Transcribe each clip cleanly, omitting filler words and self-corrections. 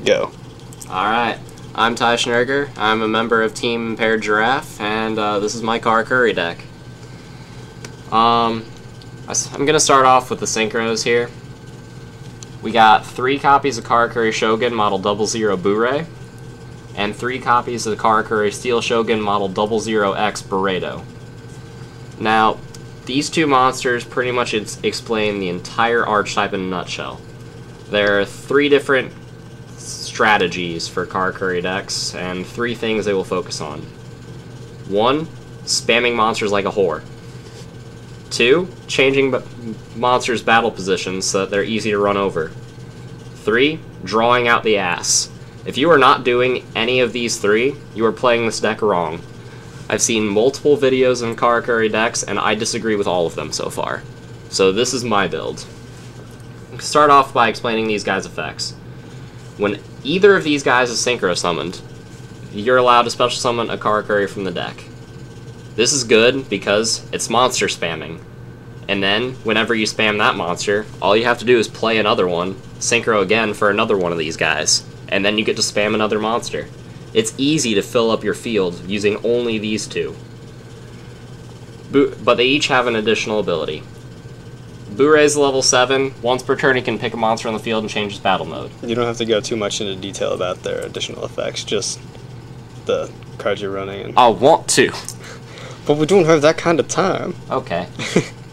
Go. Alright, I'm Ty Schnerger. I'm a member of Team Impaired Giraffe, and this is my Karakuri deck. I'm going to start off with the synchros here. We got 3 copies of Karakuri Shogun Model 00 Bure, and 3 copies of the Karakuri Steel Shogun Model 00X Beredo. Now, these 2 monsters pretty much explain the entire archetype in a nutshell. There are 3 different strategies for Karakuri decks, and 3 things they will focus on. 1. Spamming monsters like a whore. 2. Changing monsters' battle positions so that they're easy to run over. 3. Drawing out the ass. If you are not doing any of these 3, you are playing this deck wrong. I've seen multiple videos on Karakuri decks, and I disagree with all of them so far. So this is my build. Start off by explaining these guys' effects. When either of these guys is synchro summoned, you're allowed to special summon a Karakuri from the deck. This is good because it's monster spamming. And then, whenever you spam that monster, all you have to do is play another one, synchro again for another one of these guys, and then you get to spam another monster. It's easy to fill up your field using only these 2. But they each have an additional ability. Bure's level 7. Once per turn, he can pick a monster on the field and change his battle mode. You don't have to go too much into detail about their additional effects, just the cards you're running. And... I want to. But we don't have that kind of time. Okay.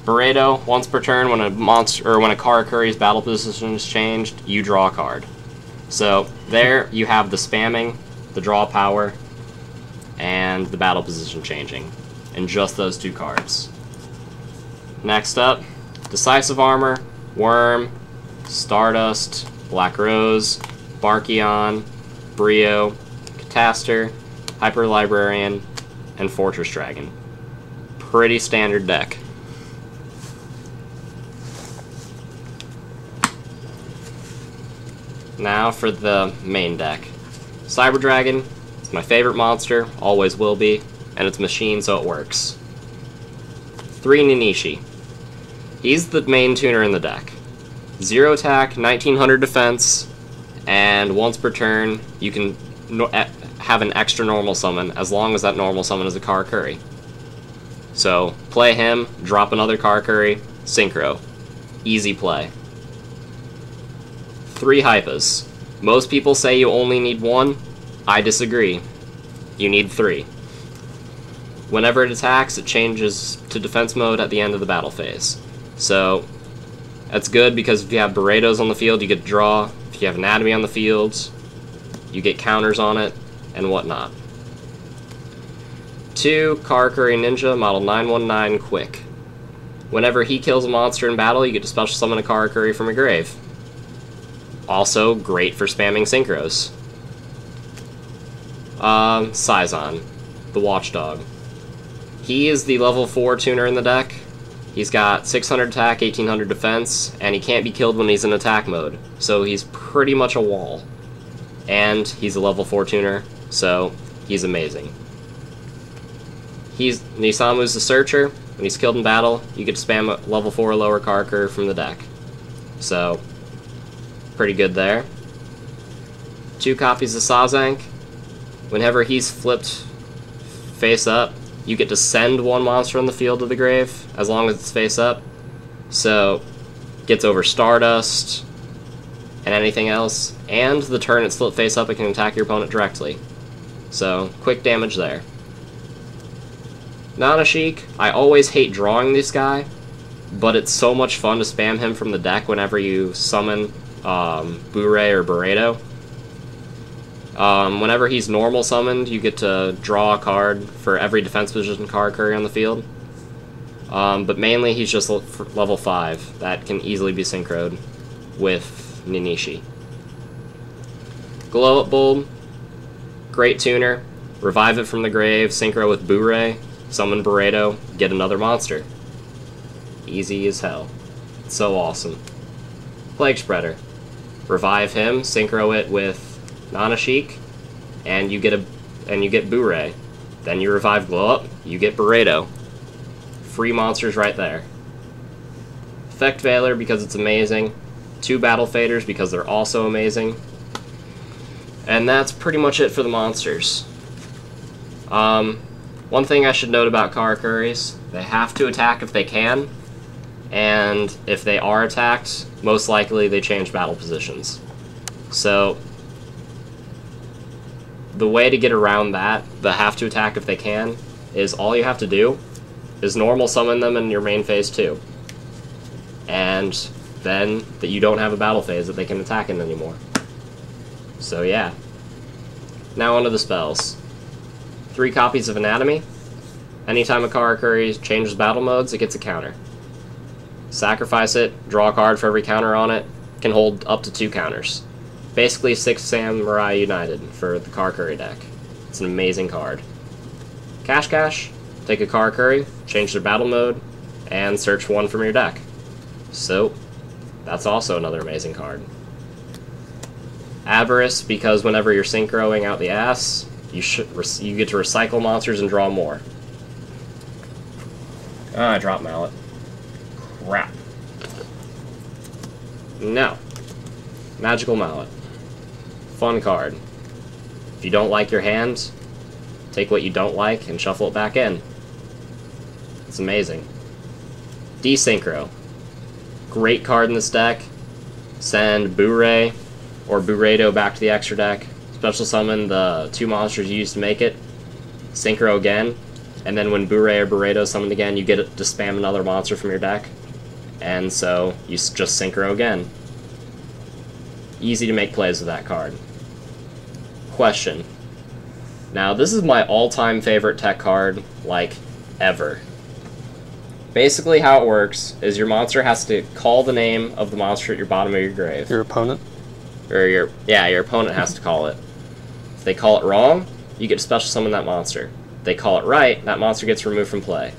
Beredo, once per turn, when a monster or when a Karakuri's battle position is changed, you draw a card. So there you have the spamming, the draw power, and the battle position changing, in just those 2 cards. Next up, Decisive Armor, Worm, Stardust, Black Rose, Barkion, Brio, Cataster, Hyper Librarian, and Fortress Dragon. Pretty standard deck. Now for the main deck. Cyber Dragon is my favorite monster, always will be, and it's machine so it works. 3 Ninishi. He's the main tuner in the deck. 0 attack, 1900 defense, and once per turn you can have an extra normal summon as long as that normal summon is a Karakuri. So play him, drop another Karakuri, synchro. Easy play. 3 Hypas. Most people say you only need 1. I disagree. You need 3. Whenever it attacks, it changes to defense mode at the end of the battle phase. So that's good because if you have Beredos on the field, you get to draw. If you have Anatomy on the field, you get counters on it, and whatnot. 2 Karakuri Ninja, Model 919 Quick. Whenever he kills a monster in battle, you get to special summon a Karakuri from your grave. Also great for spamming synchros. Saizon, the Watchdog. He is the level 4 tuner in the deck. He's got 600 attack, 1800 defense, and he can't be killed when he's in attack mode. So he's pretty much a wall. And he's a level 4 tuner, so he's amazing. Nisamu's the Searcher. When he's killed in battle, you get to spam a level 4 or lower Karakuri from the deck. So, pretty good there. 2 copies of Sazank. Whenever he's flipped face up, you get to send 1 monster on the field to the grave, as long as it's face up. So, gets over Stardust, and anything else. And the turn it's flipped face up, it can attack your opponent directly. So, quick damage there. Nanashik, I always hate drawing this guy, but it's so much fun to spam him from the deck whenever you summon Bure or Beredo. Whenever he's normal summoned, you get to draw a card for every defense position Karakuri on the field. But mainly he's just level 5 that can easily be synchroed with Ninishi. Glow Up Bulb, great tuner. Revive it from the grave, synchro with Bure, summon Beredo, get another monster. Easy as hell. It's so awesome. Plague Spreader. Revive him, synchro it with Nanashik, and you get Bure. Then you revive Glow Up, you get Beredo. Free monsters right there. Effect Veiler because it's amazing. 2 Battle Faders because they're also amazing. And that's pretty much it for the monsters. One thing I should note about Karakuris, they have to attack if they can, and if they are attacked, most likely they change battle positions. So, the way to get around that, the have to attack if they can, is all you have to do is normal summon them in your main phase 2. And then that you don't have a battle phase that they can attack in anymore. So yeah. Now onto the spells. 3 copies of Anatomy. Anytime a Karakuri changes battle modes, it gets a counter. Sacrifice it, draw a card for every counter on it, can hold up to 2 counters. Basically 6 Samurai United for the Karakuri deck. It's an amazing card. Cash, take a Karakuri, change their battle mode, and search 1 from your deck. So, that's also another amazing card. Avarice, because whenever you're synchroing out the ass, you get to recycle monsters and draw more. Ah, I dropped Mallet. Crap. No. Magical Mallet. Fun card. If you don't like your hand, take what you don't like and shuffle it back in. It's amazing. Desynchro. Great card in this deck. Send Bure or Buredo back to the extra deck. Special summon the 2 monsters you used to make it. Synchro again. And then when Bure or Buredo summoned again, you get to spam another monster from your deck. And so you just synchro again. Easy to make plays with that card. Question. Now, this is my all-time favorite tech card, like, ever. Basically, how it works is your monster has to call the name of the monster at your bottom of your grave. Your opponent? Or your opponent has to call it. If they call it wrong, you get to special summon that monster. If they call it right, that monster gets removed from play.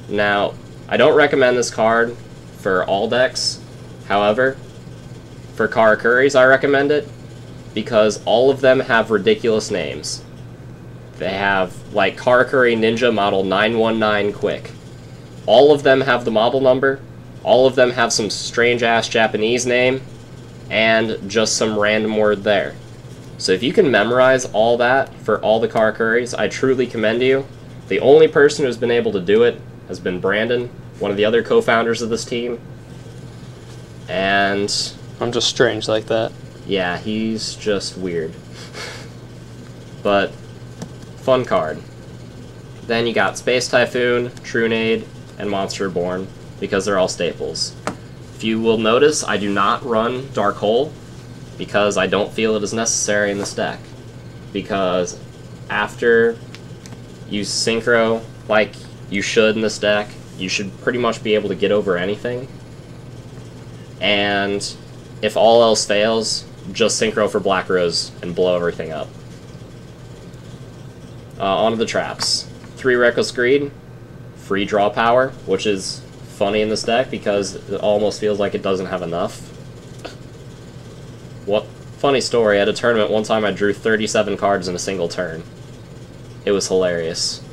Now, I don't recommend this card for all decks. However, for Karakuris, I recommend it because all of them have ridiculous names. They have, like, Karakuri Ninja Model 919 Quick. All of them have the model number, all of them have some strange-ass Japanese name, and just some random word there. So if you can memorize all that for all the Karakuris, I truly commend you. The only person who's been able to do it has been Brandon, one of the other co-founders of this team. And I'm just strange like that. yeah, he's just weird. But fun card. Then you got Space Typhoon, Trunade, and Monster Born, because they're all staples. If you will notice, I do not run Dark Hole, because I don't feel it is necessary in this deck. Because after you synchro like you should in this deck, you should pretty much be able to get over anything. And if all else fails, just synchro for Black Rose and blow everything up. Onto the traps. 3 Reckless Greed, free draw power, which is funny in this deck because it almost feels like it doesn't have enough. What funny story, at a tournament one time I drew 37 cards in a single turn. It was hilarious.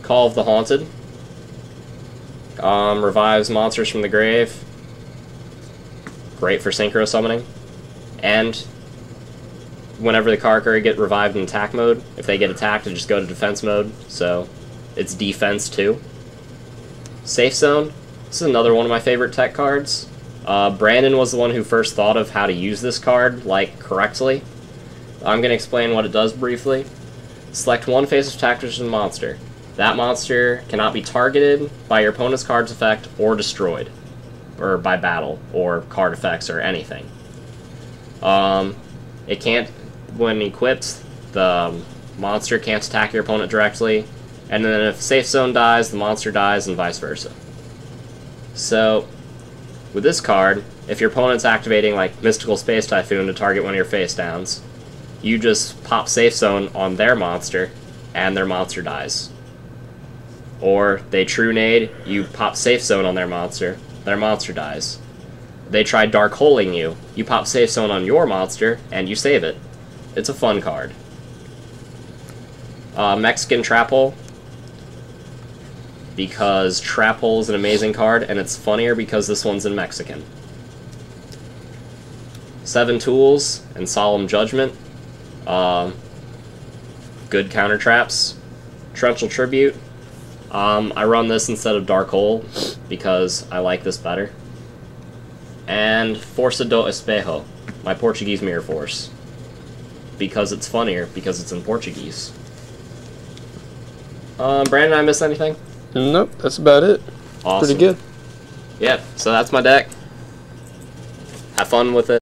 Call of the Haunted. Revives monsters from the grave. Great for synchro summoning. And whenever the Karakuri get revived in attack mode, if they get attacked, they just go to defense mode, so it's defense too. Safe Zone. This is another one of my favorite tech cards. Brandon was the one who first thought of how to use this card, like, correctly. I'm going to explain what it does briefly. Select 1 face attack versus monster. That monster cannot be targeted by your opponent's card's effect or destroyed. Or by battle, or card effects, or anything. It can't, when equipped, the monster can't attack your opponent directly, and then if Safe Zone dies, the monster dies, and vice versa. So, with this card, if your opponent's activating, like, Mystical Space Typhoon to target one of your face downs, you just pop Safe Zone on their monster, and their monster dies. Or, they Trunade, you pop Safe Zone on their monster dies. They try Dark Holing you, you pop Safe Zone on your monster, and you save it. It's a fun card. Mexican Trap Hole. Because Trap Hole is an amazing card, and it's funnier because this one's in Mexican. 7 tools and Solemn Judgment. Good counter traps. Torrential Tribute. I run this instead of Dark Hole because I like this better. And Força do Espejo, my Portuguese Mirror Force. Because it's funnier, because it's in Portuguese. Brandon, I missed anything? Nope, that's about it. Awesome. Pretty good. Yeah, so that's my deck. Have fun with it.